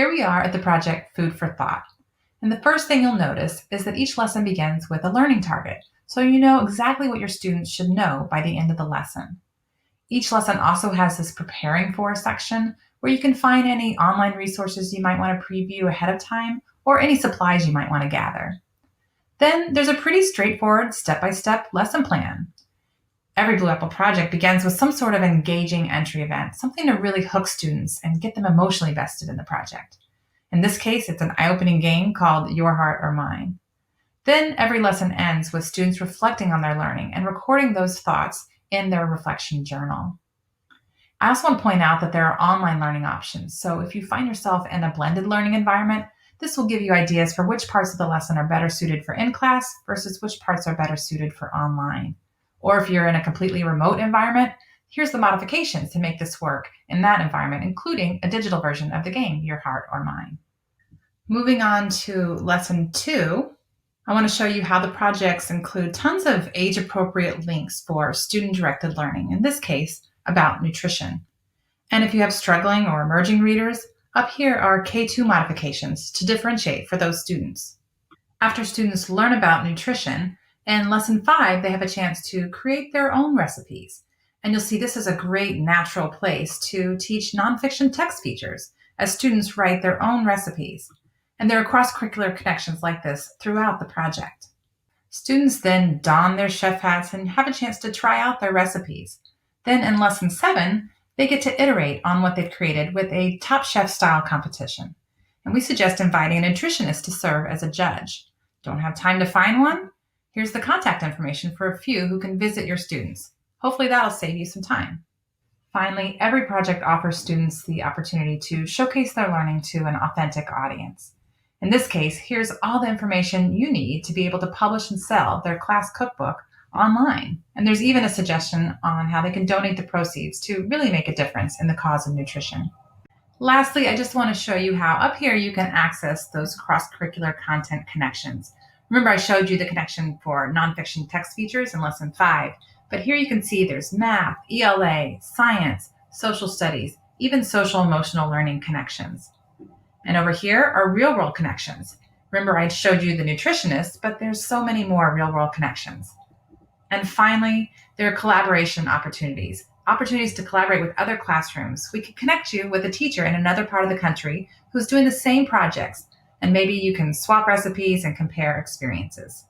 Here we are at the project Food for Thought. And the first thing you'll notice is that each lesson begins with a learning target, so you know exactly what your students should know by the end of the lesson. Each lesson also has this preparing for section where you can find any online resources you might want to preview ahead of time or any supplies you might want to gather. Then there's a pretty straightforward step-by-step lesson plan. Every Blue Apple project begins with some sort of engaging entry event, something to really hook students and get them emotionally vested in the project. In this case, it's an eye-opening game called Your Heart or Mine. Then every lesson ends with students reflecting on their learning and recording those thoughts in their reflection journal. I also want to point out that there are online learning options. So if you find yourself in a blended learning environment, this will give you ideas for which parts of the lesson are better suited for in-class versus which parts are better suited for online. Or if you're in a completely remote environment, here's the modifications to make this work in that environment, including a digital version of the game, Your Heart or Mine. Moving on to lesson 2, I want to show you how the projects include tons of age-appropriate links for student-directed learning, in this case, about nutrition. And if you have struggling or emerging readers, up here are K2 modifications to differentiate for those students. After students learn about nutrition, in lesson 5, they have a chance to create their own recipes. And you'll see this is a great natural place to teach nonfiction text features as students write their own recipes. And there are cross-curricular connections like this throughout the project. Students then don their chef hats and have a chance to try out their recipes. Then in lesson 7, they get to iterate on what they've created with a Top Chef style competition. And we suggest inviting a nutritionist to serve as a judge. Don't have time to find one? Here's the contact information for a few who can visit your students. Hopefully that'll save you some time. Finally, every project offers students the opportunity to showcase their learning to an authentic audience. In this case, here's all the information you need to be able to publish and sell their class cookbook online. And there's even a suggestion on how they can donate the proceeds to really make a difference in the cause of nutrition. Lastly, I just want to show you how up here you can access those cross-curricular content connections. Remember, I showed you the connection for nonfiction text features in lesson 5, but here you can see there's math, ELA, science, social studies, even social emotional learning connections. And over here are real-world connections. Remember, I showed you the nutritionist, but there's so many more real-world connections. And finally, there are collaboration opportunities to collaborate with other classrooms. We could connect you with a teacher in another part of the country who's doing the same projects, and maybe you can swap recipes and compare experiences.